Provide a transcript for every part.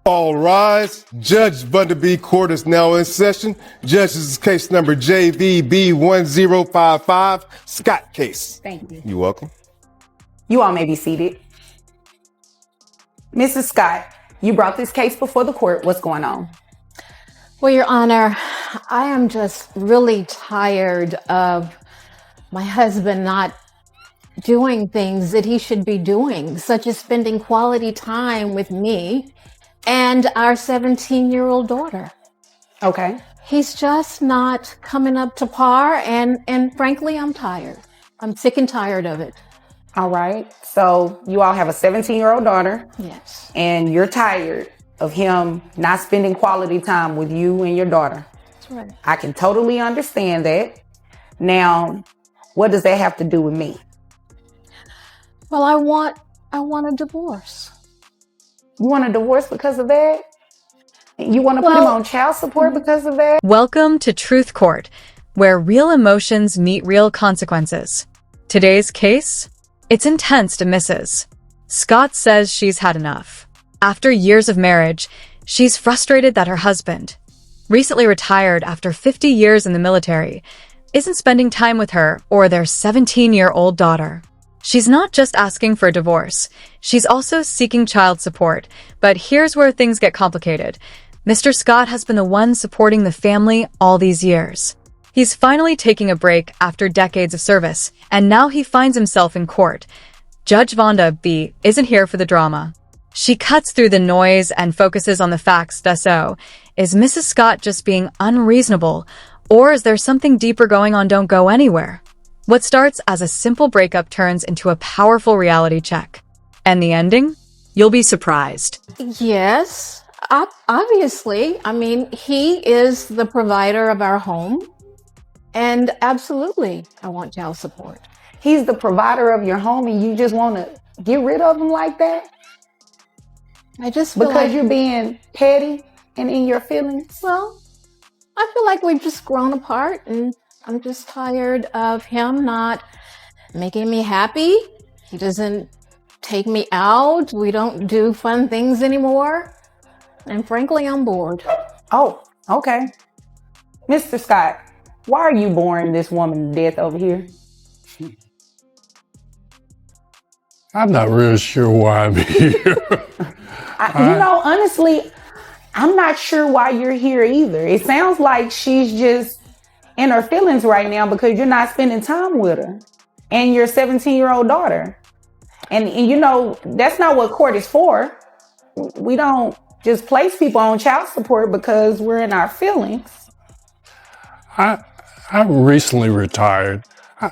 All rise. Judge Bunderby Court is now in session. Judge's case number JVB1055, Scott case. Thank you. You're welcome. You all may be seated. Mrs. Scott, you brought this case before the court. What's going on? Well, Your Honor, I am just really tired of my husband not doing things that he should be doing, such as spending quality time with me and our 17-year-old daughter. Okay. He's just not coming up to par, and frankly, I'm tired. I'm sick and tired of it. All right. So you all have a 17-year-old daughter. Yes. And you're tired of him not spending quality time with you and your daughter. That's right. I can totally understand that. Now, what does that have to do with me? Well, I want a divorce. You want a divorce because of that? You want to put him on child support because of that? Welcome to Truth Court, where real emotions meet real consequences. Today's case? It's intense to Mrs. Scott says she's had enough. After years of marriage, she's frustrated that her husband, recently retired after 50 years in the military, isn't spending time with her or their 17-year-old daughter. She's not just asking for a divorce, she's also seeking child support. But here's where things get complicated. Mr. Scott has been the one supporting the family all these years. He's finally taking a break after decades of service, and now he finds himself in court. Judge Vonda B. isn't here for the drama. She cuts through the noise and focuses on the facts. So, is Mrs. Scott just being unreasonable, or is there something deeper going on? Don't go anywhere. What starts as a simple breakup turns into a powerful reality check. And the ending? You'll be surprised. Yes, obviously. I mean, he is the provider of our home. And absolutely, I want child support. He's the provider of your home and you just want to get rid of him like that? I just feel because like you're being petty and in your feelings? Well, I feel like we've just grown apart, and I'm just tired of him not making me happy. He doesn't take me out. We don't do fun things anymore. And frankly, I'm bored. Oh, okay. Mr. Scott, why are you boring this woman to death over here? I'm not really sure why I'm here. Honestly, I'm not sure why you're here either. It sounds like she's just in her feelings right now because you're not spending time with her and your 17-year-old daughter. And that's not what court is for. We don't just place people on child support because we're in our feelings. I recently retired.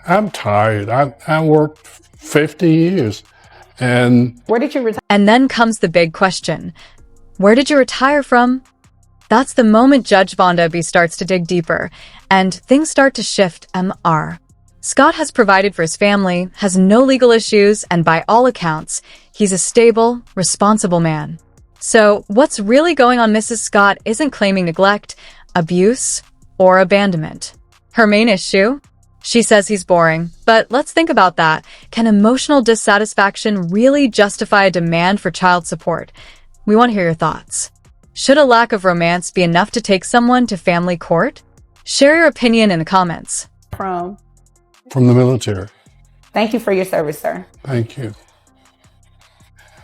I'm tired. I worked 50 years. And where did you retire? And then comes the big question. Where did you retire from? That's the moment Judge Vonda B starts to dig deeper, and things start to shift. Mr. Scott has provided for his family, has no legal issues, and by all accounts, he's a stable, responsible man. So what's really going on? Mrs. Scott isn't claiming neglect, abuse, or abandonment. Her main issue? She says he's boring, but let's think about that. Can emotional dissatisfaction really justify a demand for child support? We want to hear your thoughts. Should a lack of romance be enough to take someone to family court? Share your opinion in the comments. From the military. Thank you for your service, sir. Thank you.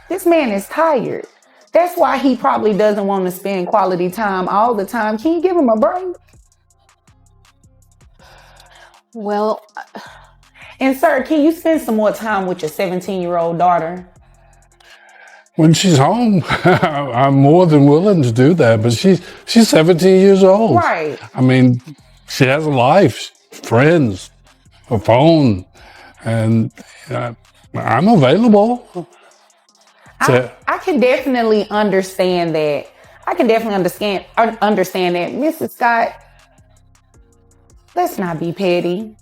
This man is tired. That's why he probably doesn't want to spend quality time all the time. Can you give him a break? Well, and sir, can you spend some more time with your 17-year-old daughter? When she's home, I'm more than willing to do that, but she's 17 years old. Right. I mean, she has a life, friends, a phone, and I'm available. I can definitely understand that. Understand that. Mrs. Scott, let's not be petty.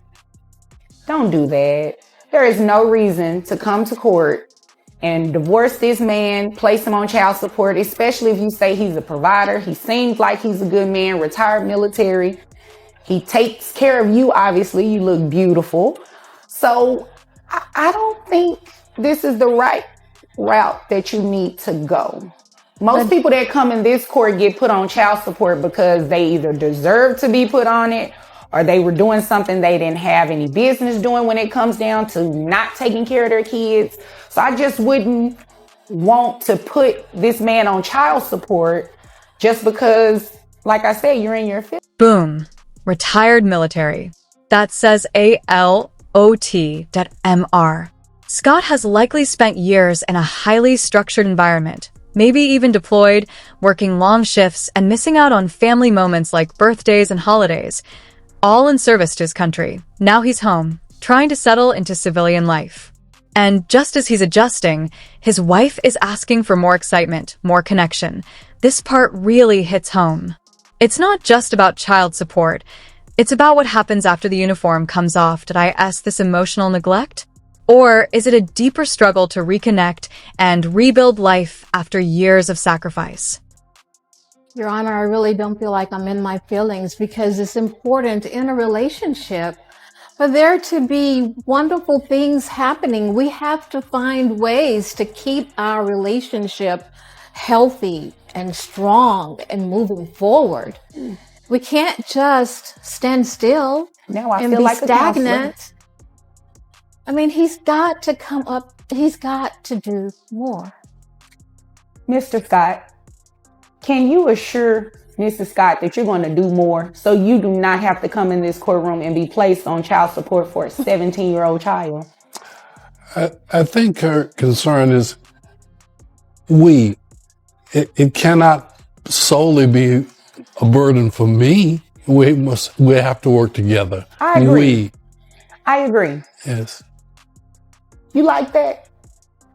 Don't do that. There is no reason to come to court and divorce this man, place him on child support, especially if you say he's a provider. He seems like he's a good man, retired military. He takes care of you, obviously. You look beautiful. So I don't think this is the right route that you need to go. Most people that come in this court get put on child support because they either deserve to be put on it or they were doing something they didn't have any business doing when it comes down to not taking care of their kids. So I just wouldn't want to put this man on child support just because, like I said, you're in your 50s. Boom. Retired military. That says ALOT.MR. Scott has likely spent years in a highly structured environment, maybe even deployed, working long shifts and missing out on family moments like birthdays and holidays, all in service to his country. Now he's home, trying to settle into civilian life. And just as he's adjusting, his wife is asking for more excitement, more connection. This part really hits home. It's not just about child support. It's about what happens after the uniform comes off. Did I ask this emotional neglect? Or is it a deeper struggle to reconnect and rebuild life after years of sacrifice? Your Honor, I really don't feel like I'm in my feelings because it's important in a relationship for there to be wonderful things happening. We have to find ways to keep our relationship healthy and strong and moving forward. We can't just stand still and be stagnant. I mean, he's got to come up. He's got to do more. Mr. Scott, can you assure Mrs. Scott that you're going to do more so you do not have to come in this courtroom and be placed on child support for a 17-year-old child? I think her concern is it cannot solely be a burden for me. We have to work together. I agree. I agree. Yes. You like that?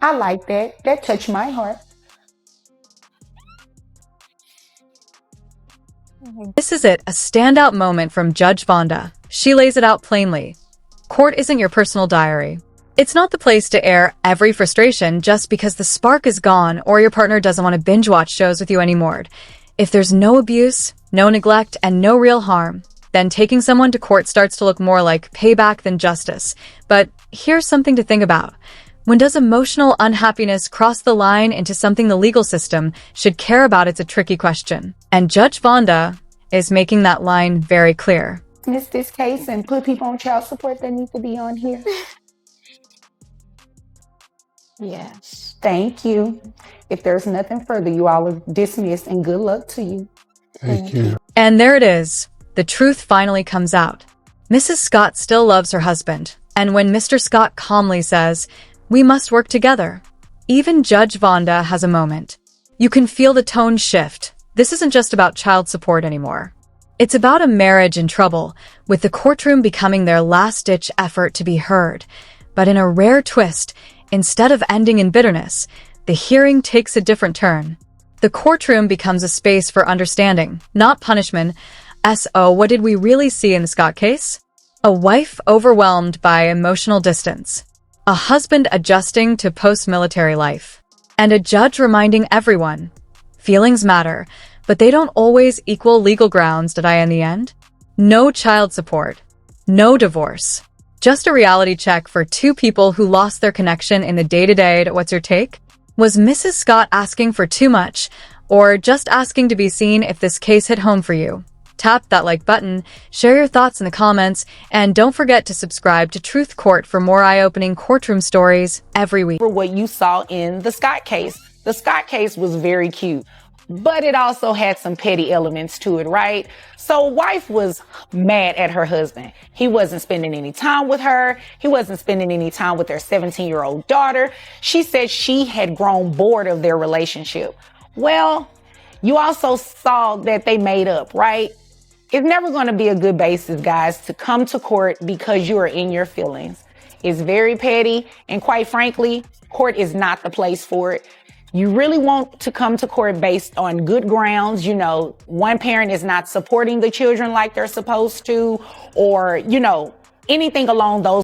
I like that. That touched my heart. This is it, a standout moment from Judge Vonda. She lays it out plainly. Court isn't your personal diary. It's not the place to air every frustration just because the spark is gone or your partner doesn't want to binge watch shows with you anymore. If there's no abuse, no neglect, and no real harm, then taking someone to court starts to look more like payback than justice. But here's something to think about. When does emotional unhappiness cross the line into something the legal system should care about? It's a tricky question. And Judge Vonda is making that line very clear. Dismiss this case and put people on child support that need to be on here. Yes. Thank you. If there's nothing further, you all are dismissed and good luck to you. Thank you. And there it is. The truth finally comes out. Mrs. Scott still loves her husband. And when Mr. Scott calmly says, "We must work together," even Judge Vonda has a moment. You can feel the tone shift. This isn't just about child support anymore. It's about a marriage in trouble, with the courtroom becoming their last-ditch effort to be heard. But in a rare twist, instead of ending in bitterness, the hearing takes a different turn. The courtroom becomes a space for understanding, not punishment. So, what did we really see in the Scott case? A wife overwhelmed by emotional distance, a husband adjusting to post-military life, and a judge reminding everyone, feelings matter, but they don't always equal legal grounds. Did I in the end? No child support, no divorce, just a reality check for two people who lost their connection in the day-to-day. What's your take? Was Mrs. Scott asking for too much, or just asking to be seen? If this case hit home for you, tap that like button, share your thoughts in the comments, and don't forget to subscribe to Truth Court for more eye-opening courtroom stories every week. For what you saw in the Scott case. The Scott case was very cute, but it also had some petty elements to it, right? So wife was mad at her husband. He wasn't spending any time with her. He wasn't spending any time with their 17-year-old daughter. She said she had grown bored of their relationship. Well, you also saw that they made up, right? It's never going to be a good basis, guys, to come to court because you are in your feelings. It's very petty, and quite frankly, court is not the place for it. You really want to come to court based on good grounds. You know, one parent is not supporting the children like they're supposed to, or, you know, anything along those